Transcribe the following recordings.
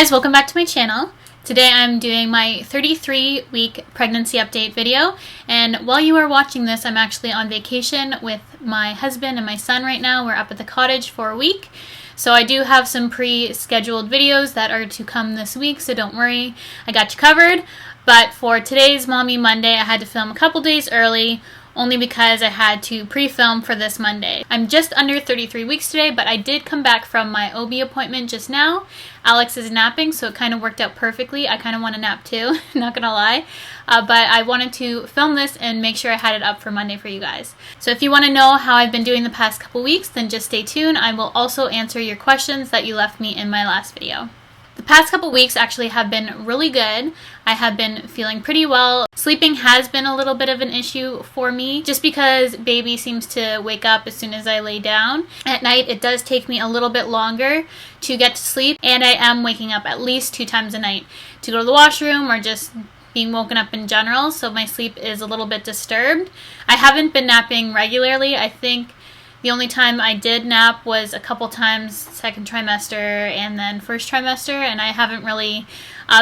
guys, welcome back to my channel. Today I'm doing my 33-week pregnancy update video, and while you are watching this, I'm actually on vacation with my husband and my son right now. We're up at the cottage for a week, so I do have some pre-scheduled videos that are to come this week, so don't worry, I got you covered. But for today's Mommy Monday, I had to film a couple days early, only because I had to pre-film for this Monday. I'm just under 33 weeks today, but I did come back from my OB appointment just now. Alex is napping, so it kind of worked out perfectly. I kind of want to nap too, not gonna lie. But I wanted to film this and make sure I had it up for Monday for you guys. So if you want to know how I've been doing the past couple weeks, then just stay tuned. I will also answer your questions that you left me in my last video. The past couple weeks actually have been really good. I have been feeling pretty well. Sleeping has been a little bit of an issue for me just because baby seems to wake up as soon as I lay down. At night it does take me a little bit longer to get to sleep, and I am waking up at least 2 times a night to go to the washroom or just being woken up in general, so my sleep is a little bit disturbed. I haven't been napping regularly. I think the only time I did nap was a couple times second trimester and then first trimester, and I haven't really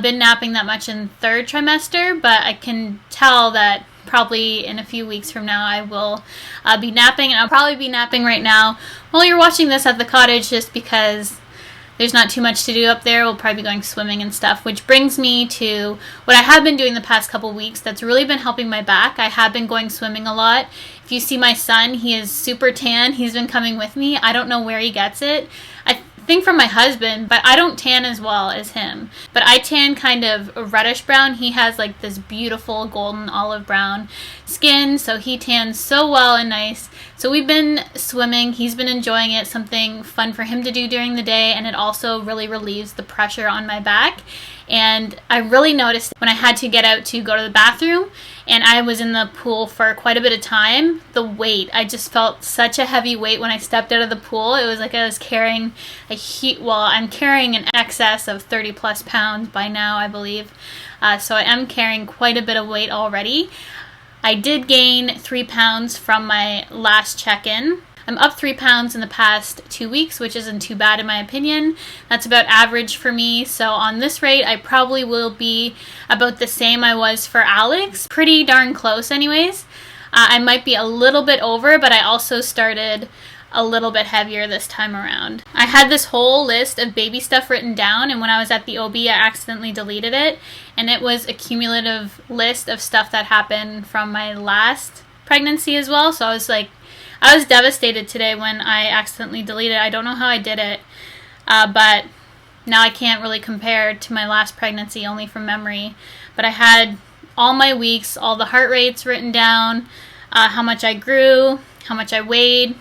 been napping that much in third trimester, but I can tell that probably in a few weeks from now I will be napping, and I'll probably be napping right now while you're watching this at the cottage just because there's not too much to do up there. We'll probably be going swimming and stuff, which brings me to what I have been doing the past couple weeks that's really been helping my back. I have been going swimming a lot. If you see my son, he is super tan. He's been coming with me. I don't know where he gets it. I think from my husband, but I don't tan as well as him. But I tan kind of reddish brown. He has like this beautiful golden olive brown skin, so he tans so well and nice. So we've been swimming. He's been enjoying it, something fun for him to do during the day, and it also really relieves the pressure on my back. And I really noticed when I had to get out to go to the bathroom and I was in the pool for quite a bit of time, the weight, I just felt such a heavy weight when I stepped out of the pool. It was like I was carrying I'm carrying an excess of 30 plus pounds by now, I believe. So I am carrying quite a bit of weight already. I did gain 3 pounds from my last check-in. I'm up 3 pounds in the past 2 weeks, which isn't too bad in my opinion. That's about average for me. So on this rate, I probably will be about the same I was for Alex. Pretty darn close anyways. I might be a little bit over, but I also started a little bit heavier this time around. I had this whole list of baby stuff written down, and when I was at the OB, I accidentally deleted it. And it was a cumulative list of stuff that happened from my last pregnancy as well. So I was devastated today when I accidentally deleted it. I don't know how I did it, but now I can't really compare to my last pregnancy, only from memory. But I had all my weeks, all the heart rates written down, how much I grew, how much I weighed,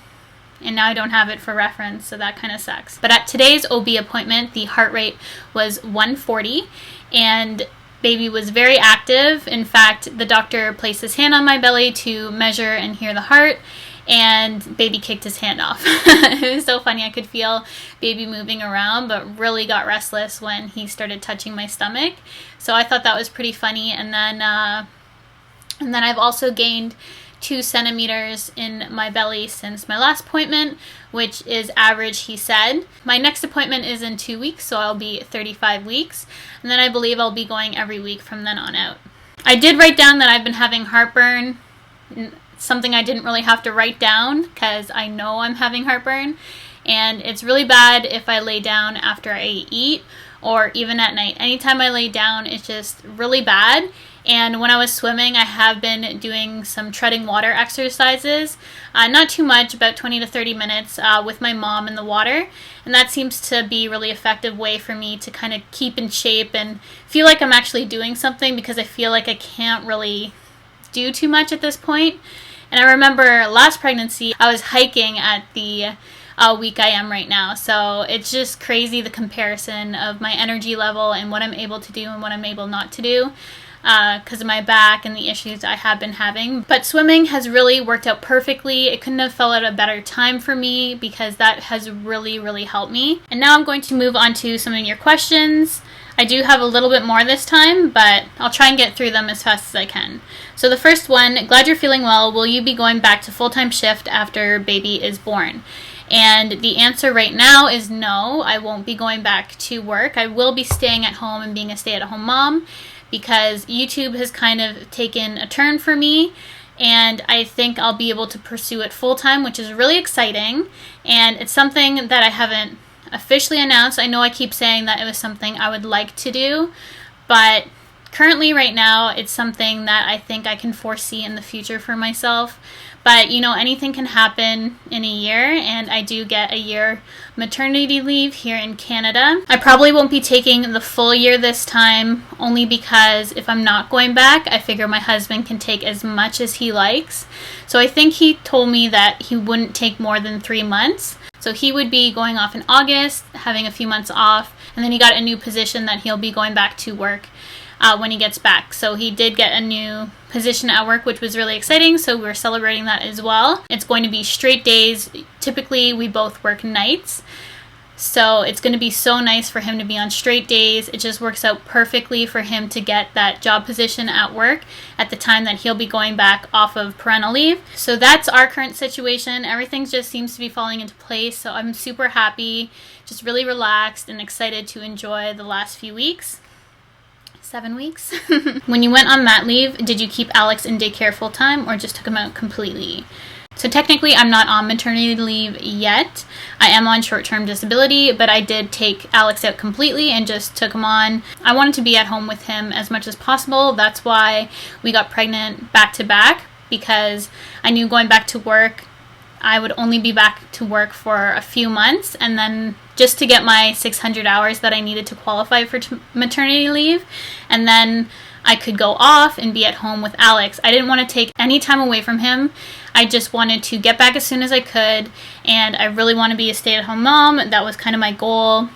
and now I don't have it for reference, so that kind of sucks. But at today's OB appointment, the heart rate was 140, and baby was very active. In fact, the doctor placed his hand on my belly to measure and hear the heart, and baby kicked his hand off. It was so funny. I could feel baby moving around, but really got restless when he started touching my stomach. So I thought that was pretty funny. And then I've also gained 2 centimeters in my belly since my last appointment, which is average, he said. My next appointment is in 2 weeks, so I'll be 35 weeks. And then I believe I'll be going every week from then on out. I did write down that I've been having heartburn. Something I didn't really have to write down because I know I'm having heartburn, and it's really bad if I lay down after I eat or even at night. Anytime I lay down, it's just really bad. And when I was swimming, I have been doing some treading water exercises, not too much, about 20 to 30 minutes with my mom in the water, and that seems to be a really effective way for me to kind of keep in shape and feel like I'm actually doing something, because I feel like I can't really do too much at this point. And I remember last pregnancy, I was hiking at the week I am right now. So it's just crazy, the comparison of my energy level and what I'm able to do and what I'm able not to do because of my back and the issues I have been having. But swimming has really worked out perfectly. It couldn't have felt at a better time for me because that has really, really helped me. And now I'm going to move on to some of your questions. I do have a little bit more this time, but I'll try and get through them as fast as I can. So the first one, glad you're feeling well. Will you be going back to full-time shift after baby is born? And the answer right now is no, I won't be going back to work. I will be staying at home and being a stay-at-home mom because YouTube has kind of taken a turn for me, and I think I'll be able to pursue it full-time, which is really exciting. And it's something that I haven't officially announced. I know I keep saying that it was something I would like to do, but currently right now it's something that I think I can foresee in the future for myself. But you know, anything can happen in a year, and I do get a year maternity leave here in Canada. I probably won't be taking the full year this time, only because if I'm not going back, I figure my husband can take as much as he likes. So I think he told me that he wouldn't take more than 3 months. So he would be going off in August, having a few months off, and then he got a new position that he'll be going back to work when he gets back. So he did get a new position at work, which was really exciting, so we're celebrating that as well. It's going to be straight days. Typically we both work nights, so it's going to be so nice for him to be on straight days. It just works out perfectly for him to get that job position at work at the time that he'll be going back off of parental leave. So that's our current situation. Everything just seems to be falling into place, so I'm super happy, just really relaxed and excited to enjoy the last few weeks. 7 weeks. When you went on mat leave, did you keep Alex in daycare full time or just took him out completely? So technically I'm not on maternity leave yet. I am on short-term disability, but I did take Alex out completely and just took him on. I wanted to be at home with him as much as possible. That's why we got pregnant back to back, because I knew going back to work, I would only be back to work for a few months, and then just to get my 600 hours that I needed to qualify for maternity leave, and then I could go off and be at home with Alex. I didn't want to take any time away from him. I just wanted to get back as soon as I could, and I really want to be a stay-at-home mom. That was kind of my goal,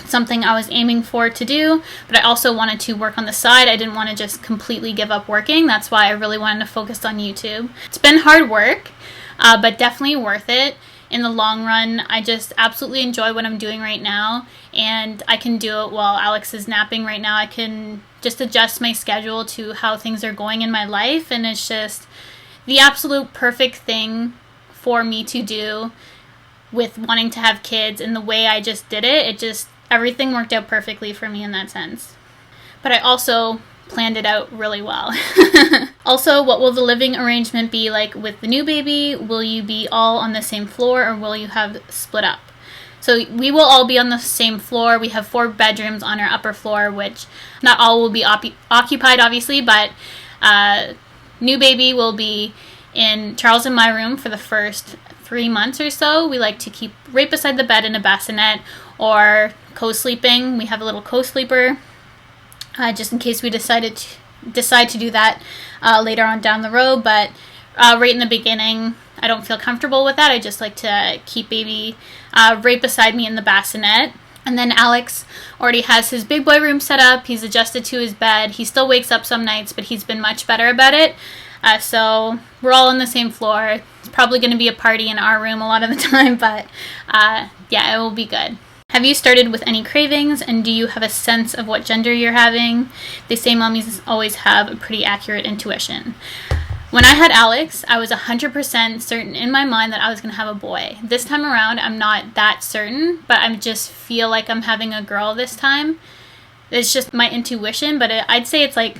something I was aiming for to do, but I also wanted to work on the side. I didn't want to just completely give up working. That's why I really wanted to focus on YouTube. It's been hard work, but definitely worth it. In the long run, I just absolutely enjoy what I'm doing right now, and I can do it while Alex is napping right now. I can just adjust my schedule to how things are going in my life, and it's just the absolute perfect thing for me to do with wanting to have kids, and the way I just did it, everything worked out perfectly for me in that sense. But I also planned it out really well. Also, what will the living arrangement be like with the new baby? Will you be all on the same floor, or will you have split up? So we will all be on the same floor. We have 4 bedrooms on our upper floor, which not all will be occupied, obviously, but new baby will be in Charles and my room for the first 3 months or so. We like to keep right beside the bed in a bassinet, or co-sleeping. We have a little co-sleeper, just in case we decide to do that later on down the road. But right in the beginning, I don't feel comfortable with that. I just like to keep baby right beside me in the bassinet. And then Alex already has his big boy room set up. He's adjusted to his bed. He still wakes up some nights, but he's been much better about it. So we're all on the same floor. It's probably going to be a party in our room a lot of the time, but yeah, it will be good. Have you started with any cravings, and do you have a sense of what gender you're having? They say mommies always have a pretty accurate intuition. When I had Alex, I was 100% certain in my mind that I was going to have a boy. This time around, I'm not that certain, but I just feel like I'm having a girl this time. It's just my intuition, but I'd say it's like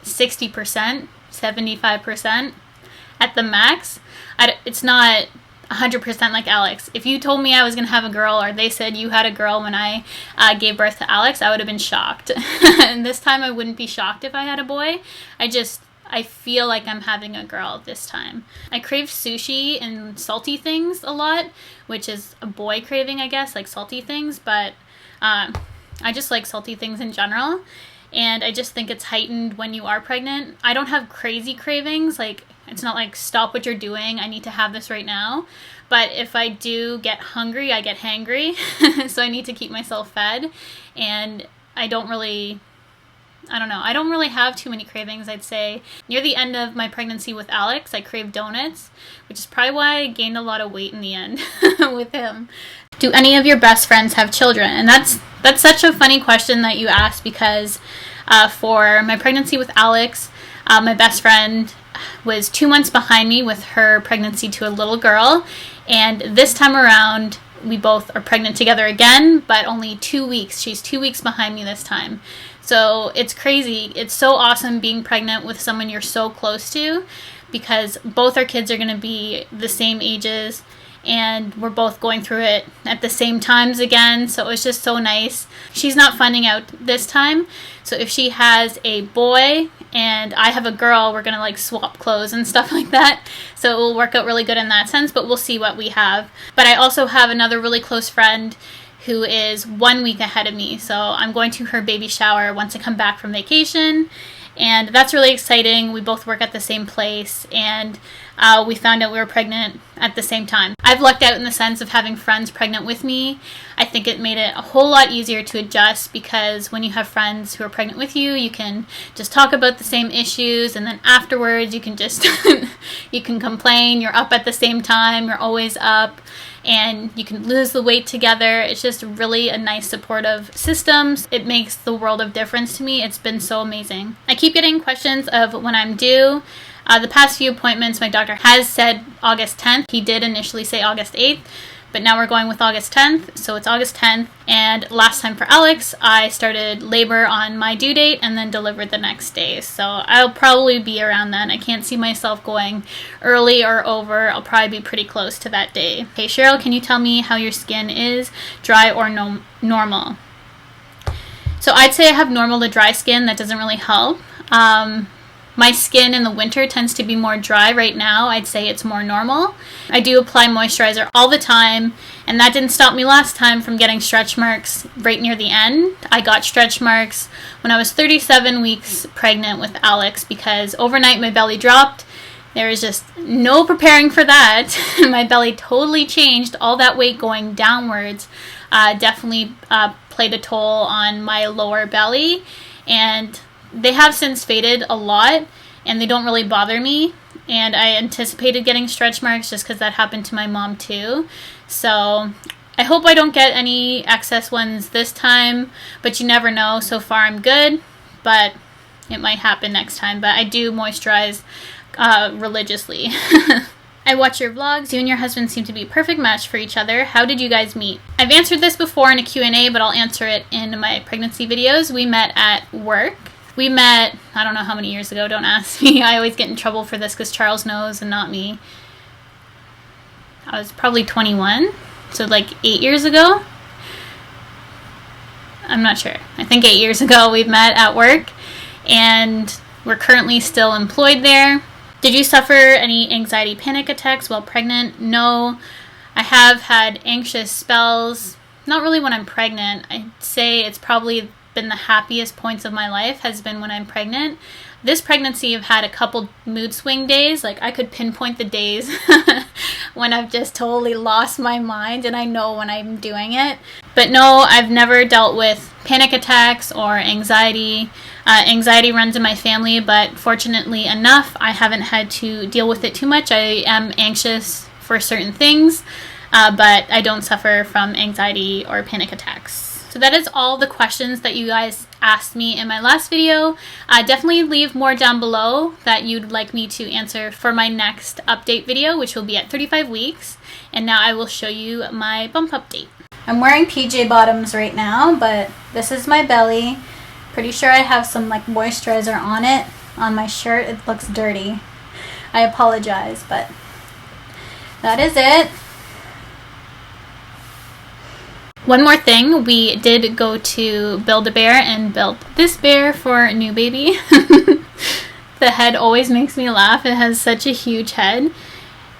60%, 75% at the max. It's not 100% like Alex. If you told me I was going to have a girl, or they said you had a girl when I gave birth to Alex, I would have been shocked. And this time I wouldn't be shocked if I had a boy. I feel like I'm having a girl this time. I crave sushi and salty things a lot, which is a boy craving, I guess, like salty things, but I just like salty things in general. And I just think it's heightened when you are pregnant. I don't have crazy cravings, like it's not like stop what you're doing, I need to have this right now. But if I do get hungry, I get hangry. So I need to keep myself fed. And I don't really have too many cravings, I'd say. Near the end of my pregnancy with Alex, I craved donuts, which is probably why I gained a lot of weight in the end with him. Do any of your best friends have children? And that's such a funny question that you asked, because for my pregnancy with Alex, my best friend was 2 months behind me with her pregnancy to a little girl, And this time around, we both are pregnant together again, but only 2 weeks. She's 2 weeks behind me this time. So it's crazy. It's so awesome being pregnant with someone you're so close to, because both our kids are going to be the same ages, and we're both going through it at the same times again. So it's just so nice. She's not finding out this time. So if she has a boy and I have a girl, we're going to like swap clothes and stuff like that. So it will work out really good in that sense, but we'll see what we have. But I also have another really close friend who is 1 week ahead of me. So I'm going to her baby shower once I come back from vacation. And that's really exciting. We both work at the same place, and we found out we were pregnant at the same time. I've lucked out in the sense of having friends pregnant with me. I think it made it a whole lot easier to adjust, because when you have friends who are pregnant with you, you can just talk about the same issues, and then afterwards you can just you can complain. You're up at the same time. You're always up. And you can lose the weight together. It's just really a nice supportive system. It makes the world of difference to me. It's been so amazing. I keep getting questions of when I'm due. The past few appointments, my doctor has said August 10th. He did initially say August 8th, but now we're going with August 10th. So it's August 10th. And last time for Alex, I started labor on my due date and then delivered the next day. So I'll probably be around then. I can't see myself going early or over. I'll probably be pretty close to that day. Okay, Cheryl, can you tell me how your skin is? Dry or normal? So I'd say I have normal to dry skin. That doesn't really help. My skin in the winter tends to be more dry. Right now, I'd say it's more normal. I do apply moisturizer all the time, and that didn't stop me last time from getting stretch marks right near the end. I got stretch marks when I was 37 weeks pregnant with Alex, because overnight my belly dropped. There was just no preparing for that. My belly totally changed. All that weight going downwards definitely played a toll on my lower belly, and they have since faded a lot, and they don't really bother me. And I anticipated getting stretch marks just because that happened to my mom too. So I hope I don't get any excess ones this time, but you never know. So far I'm good, but it might happen next time. But I do moisturize religiously. I watch your vlogs. You and your husband seem to be a perfect match for each other. How did you guys meet? I've answered this before in a Q&A, but I'll answer it in my pregnancy videos. We met at work. We met, I don't know how many years ago, don't ask me. I always get in trouble for this because Charles knows and not me. I was probably 21, so like 8 years ago. I'm not sure. I think 8 years ago we met at work, and we're currently still employed there. Did you suffer any anxiety panic attacks while pregnant? No. I have had anxious spells, not really when I'm pregnant. I'd say it's probably been the happiest points of my life has been when I'm pregnant. This pregnancy I've had a couple mood swing days. Like I could pinpoint the days when I've just totally lost my mind, and I know when I'm doing it. But no, I've never dealt with panic attacks or anxiety. Anxiety runs in my family, but fortunately enough, I haven't had to deal with it too much. I am anxious for certain things, but I don't suffer from anxiety or panic attacks. So that is all the questions that you guys asked me in my last video. Definitely leave more down below that you'd like me to answer for my next update video, which will be at 35 weeks. And now I will show you my bump update. I'm wearing PJ bottoms right now, but this is my belly. Pretty sure I have some like moisturizer on it, on my shirt. It looks dirty. I apologize, but that is it. One more thing, we did go to Build-A-Bear and built this bear for a new baby. The head always makes me laugh. It has such a huge head.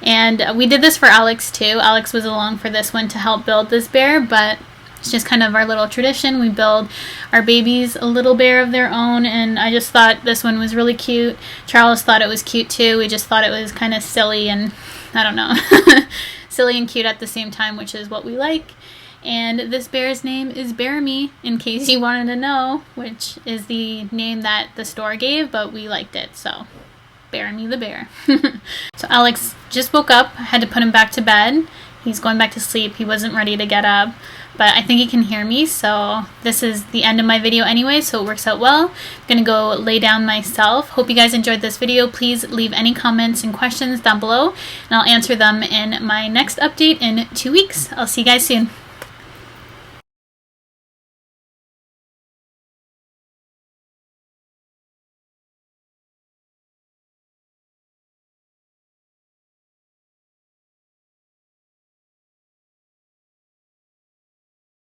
And we did this for Alex too. Alex was along for this one to help build this bear, but it's just kind of our little tradition. We build our babies a little bear of their own, and I just thought this one was really cute. Charles thought it was cute too. We just thought it was kind of silly and, I don't know, silly and cute at the same time, which is what we like. And this bear's name is BELLAMI, in case you wanted to know, which is the name that the store gave, but we liked it, so BELLAMI the bear. So Alex just woke up. I had to put him back to bed. He's going back to sleep. He wasn't ready to get up. but I think he can hear me, so this is the end of my video anyway, so it works out well. I'm gonna go lay down myself. Hope you guys enjoyed this video. Please leave any comments and questions down below, and I'll answer them in my next update in 2 weeks. I'll see you guys soon.